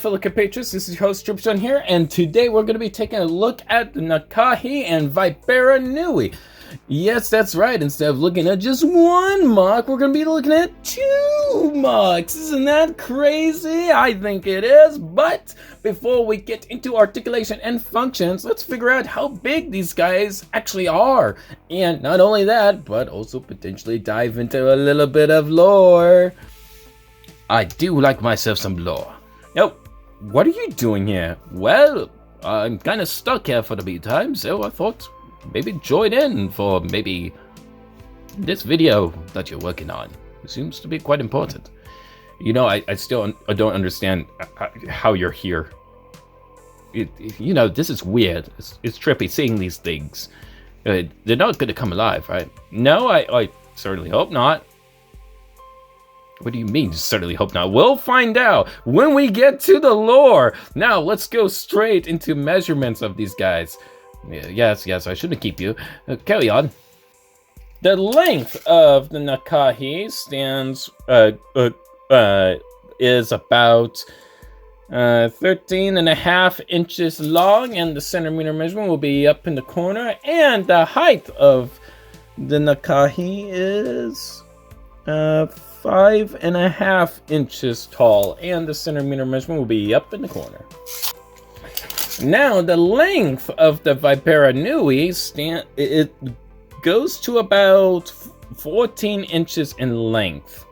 fellow compatriots, this is your host Christian here, and today we're going to be taking a look at the Nakahi and Vipera Nui. Yes, that's right, instead of looking at just one MOC, we're going to be looking at two MOCs. Isn't that crazy? I think it is, but before we get into articulation and functions, let's figure out how big these guys actually are. And not only that, but also potentially dive into a little bit of lore. I do like myself some lore. Yo, what are you doing here? Well, I'm kind of stuck here for the meantime, so I thought maybe join in for maybe this video that you're working on. It seems to be quite important. You know, I still don't understand how you're here. You know, this is weird. It's trippy seeing these things. They're not going to come alive, right? No, I certainly hope not. What do you mean, certainly hope not? We'll find out when we get to the lore. Now, let's go straight into measurements of these guys. Yes, I shouldn't keep you. Carry on. The length of the Nakahi is about 13.5 inches long, and the centimeter measurement will be up in the corner. And the height of the Nakahi is 5.5 inches tall, and the centimeter measurement will be up in the corner. Now, the length of the Vipera Nui it goes to about 14 inches in length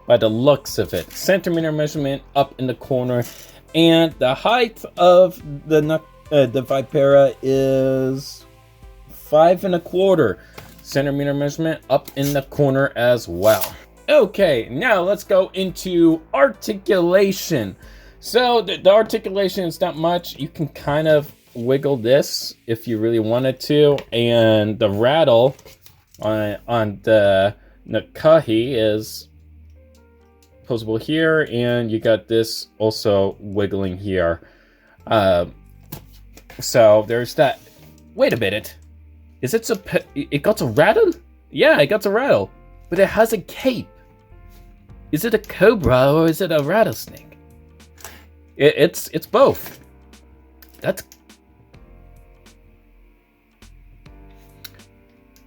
by the looks of it. Centimeter measurement up in the corner, and the height of the Vipera is 5.25. Centimeter measurement up in the corner as well. Okay, now let's go into articulation. So the articulation is not much. You can kind of wiggle this if you really wanted to, and the rattle on the Nakahi is posable here, and you got this also wiggling here. So there's that. Wait a minute, is it it got a rattle? Yeah, it got a rattle, but it has a cape. Is it a Cobra or is it a rattlesnake? It's both. That's...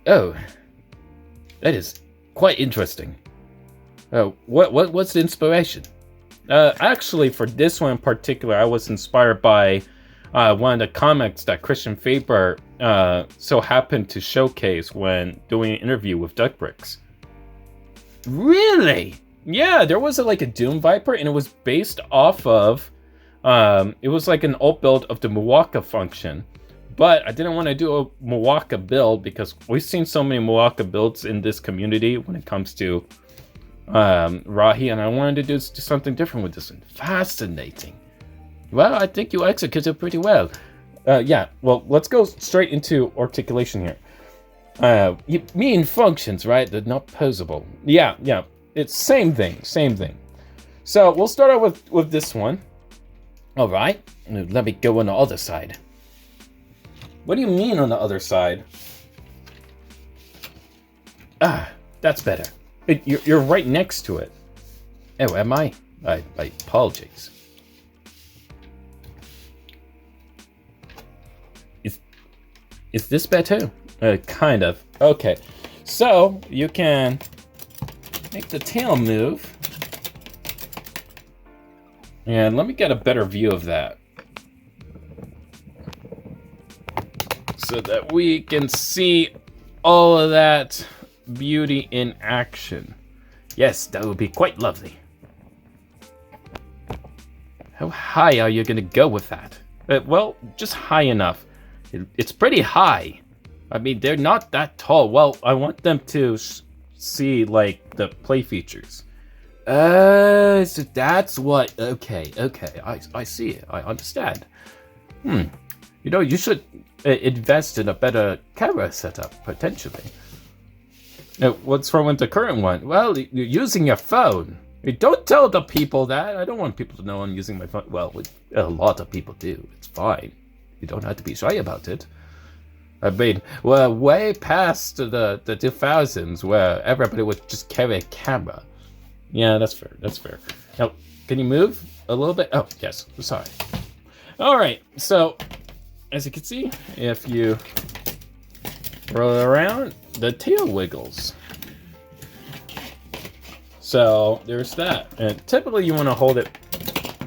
Oh, that is quite interesting. Oh, what's the inspiration? Actually, for this one in particular, I was inspired by one of the comics that Christian Faber so happened to showcase when doing an interview with Duck Bricks. Really? Yeah, there was like a Doom Viper, and it was based off of, it was like an alt build of the Muwaka function. But I didn't want to do a Muwaka build because we've seen so many Muwaka builds in this community when it comes to Rahi, and I wanted to do something different with this one. Fascinating. Well, I think you executed pretty well. Yeah, well, let's go straight into articulation here. You mean functions, right? They're not posable. Yeah. It's same thing. So we'll start out with this one. All right, let me go on the other side. What do you mean on the other side? Ah, that's better. You're right next to it. Oh, am I? I apologize. Is this better? Kind of. Okay, so you can make the tail move. And let me get a better view of that, so that we can see all of that beauty in action. Yes, that would be quite lovely. How high are you going to go with that? Well, just high enough. It's pretty high. I mean, they're not that tall. Well, I want them to see, like, the play features. So that's what... Okay, I see it. I understand. You know, you should invest in a better camera setup, potentially. What's wrong with the current one? Well, you're using your phone. Don't tell the people that. I don't want people to know I'm using my phone. Well, a lot of people do. It's fine. You don't have to be shy about it. I mean, we're way past the 2000s where everybody would just carry a camera. Yeah, that's fair. Now, can you move? a little bit. Oh, yes, sorry. All right, so as you can see, if you roll it around, the tail wiggles. So there's that. And typically you want to hold it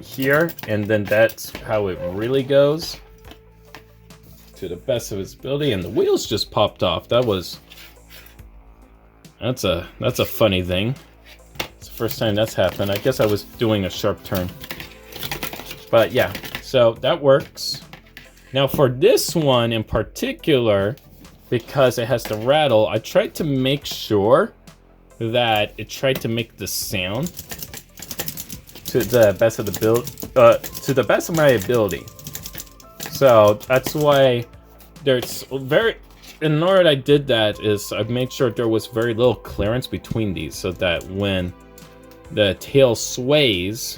here, and then that's how it really goes to the best of its ability. And the wheels just popped off. That's a funny thing. It's the first time that's happened. I guess I was doing a sharp turn. But yeah, so that works. Now for this one in particular, because it has the rattle, I tried to make sure that it tried to make the sound to the best of the to the best of my ability. So that's why there's in order that I did that is I made sure there was very little clearance between these, so that when the tail sways,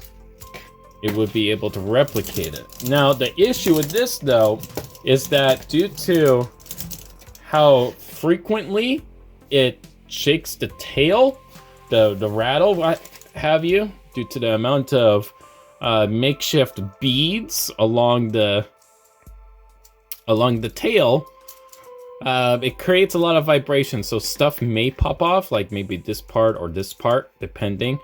it would be able to replicate it. Now the issue with this though is that due to how frequently it shakes the tail, the rattle, what have you, due to the amount of makeshift beads along the tail, it creates a lot of vibration. So stuff may pop off, like maybe this part or this part, depending.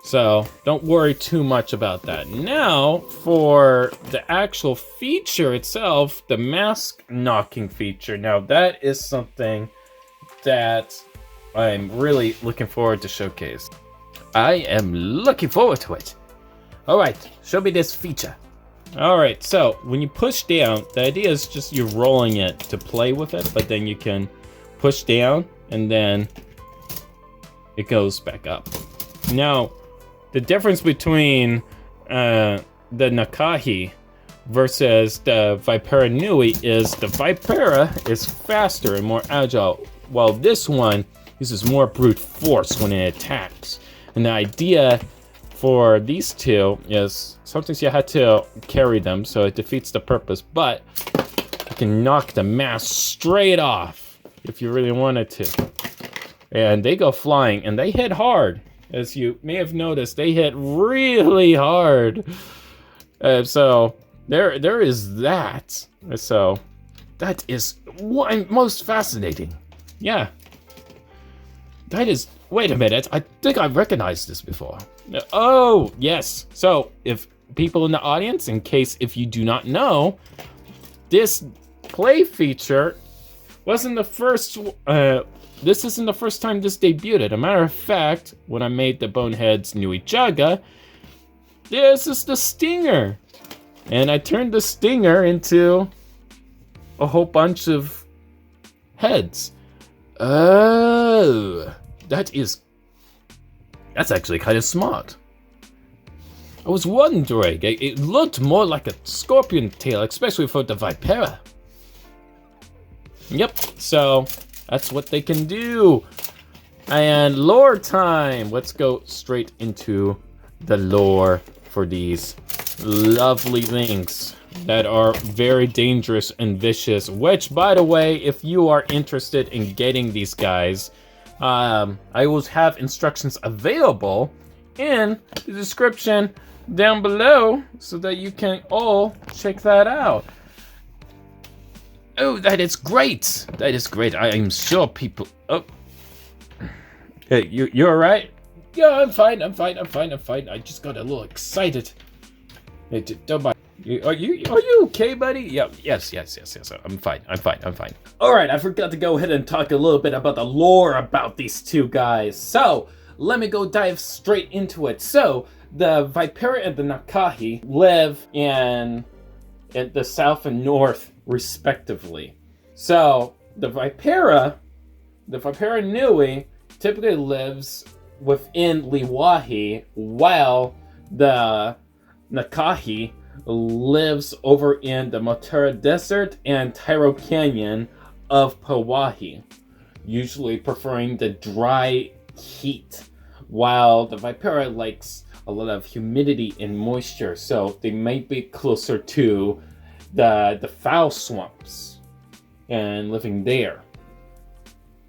So don't worry too much about that. Now for the actual feature itself, the mask knocking feature. Now that is something that I'm really looking forward to showcase. I am looking forward to it. All right, show me this feature. All right, so when you push down, the idea is just you're rolling it to play with it, but then you can push down and then it goes back up. Now, the difference between the Nakahi versus the Vipera Nui is the Vipera is faster and more agile, while this one uses more brute force when it attacks. And the idea for these two is sometimes you had to carry them, so it defeats the purpose, but you can knock the mask straight off if you really wanted to. And they go flying, and they hit hard. As you may have noticed, they hit really hard. So there is that. So that is most fascinating. Yeah. That is, wait a minute, I think I've recognized this before. Oh, yes. So if people in the audience, in case if you do not know, this play feature wasn't the first, this isn't the first time this debuted. As a matter of fact, when I made the Boneheads Nui Jaga, this is the stinger. And I turned the stinger into a whole bunch of heads. Oh, that's actually kind of smart. I was wondering, it looked more like a scorpion tail, especially for the Vipera. Yep, so that's what they can do. And lore time. Let's go straight into the lore for these lovely things that are very dangerous and vicious, which, by the way, if you are interested in getting these guys, I will have instructions available in the description down below so that you can all check that out. Oh, that is great. That is great. I am sure people... Oh. Hey, you all right? Yeah, I'm fine. I just got a little excited. Hey, don't mind. Are you okay, buddy? Yeah, yes. I'm fine. All right, I forgot to go ahead and talk a little bit about the lore about these two guys. So let me go dive straight into it. So the Vipera and the Nakahi live in the south and north, respectively. So the Vipera Nui typically lives within Liwahi, while the Nakahi lives over in the Motara Desert and Tyro Canyon of Pauahi, usually preferring the dry heat, while the Vipera likes a lot of humidity and moisture, so they might be closer to the foul swamps and living there.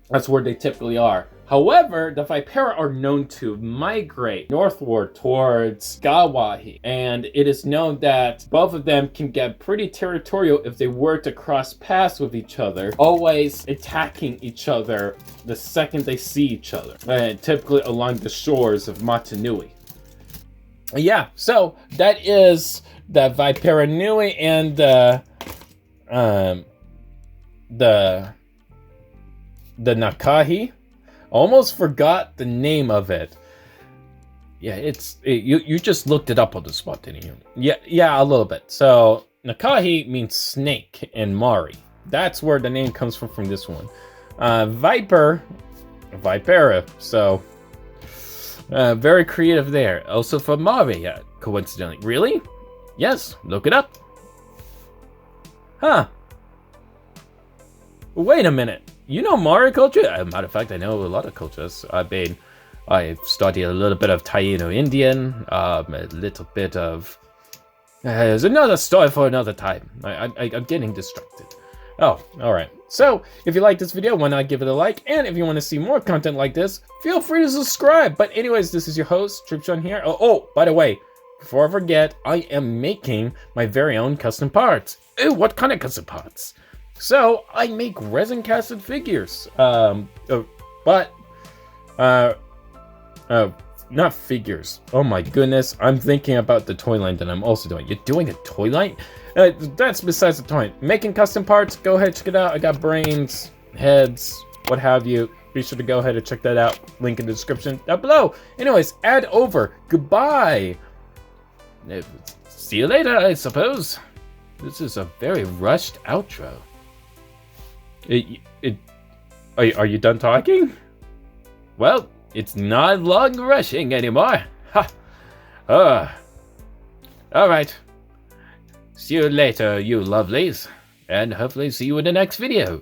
That's where they typically are. However, the Vipera are known to migrate northward towards Gawahi, and it is known that both of them can get pretty territorial if they were to cross paths with each other, always attacking each other the second they see each other, and typically along the shores of Mata Nui. Yeah, so that is the Vipera Nui and the Nakahi. Almost forgot the name of it. Yeah, you just looked it up on the spot, didn't you? Yeah, a little bit. So Nakahi means snake in Mari. That's where the name comes from this one. Vipera. So very creative there. Also from Mari, coincidentally. Really? Yes, look it up. Huh. Wait a minute. You know Mari culture? As a matter of fact, I know a lot of cultures. I've studied a little bit of Taino Indian, a little bit of... there's another story for another time. I'm getting distracted. Oh, alright. So, if you like this video, why not give it a like? And if you want to see more content like this, feel free to subscribe. But anyways, this is your host, Tripshon here. Oh, by the way, before I forget, I am making my very own custom parts. Ooh, what kind of custom parts? So, I make resin-casted figures, not figures. Oh my goodness, I'm thinking about the toy line that I'm also doing. You're doing a toy line? That's besides the point. Making custom parts, go ahead, check it out. I got brains, heads, what have you. Be sure to go ahead and check that out. Link in the description down below. Anyways, add over. Goodbye. See you later, I suppose. This is a very rushed outro. Are you done talking? Well, it's not long rushing anymore. Ha! Alright. See you later, you lovelies. And hopefully see you in the next video.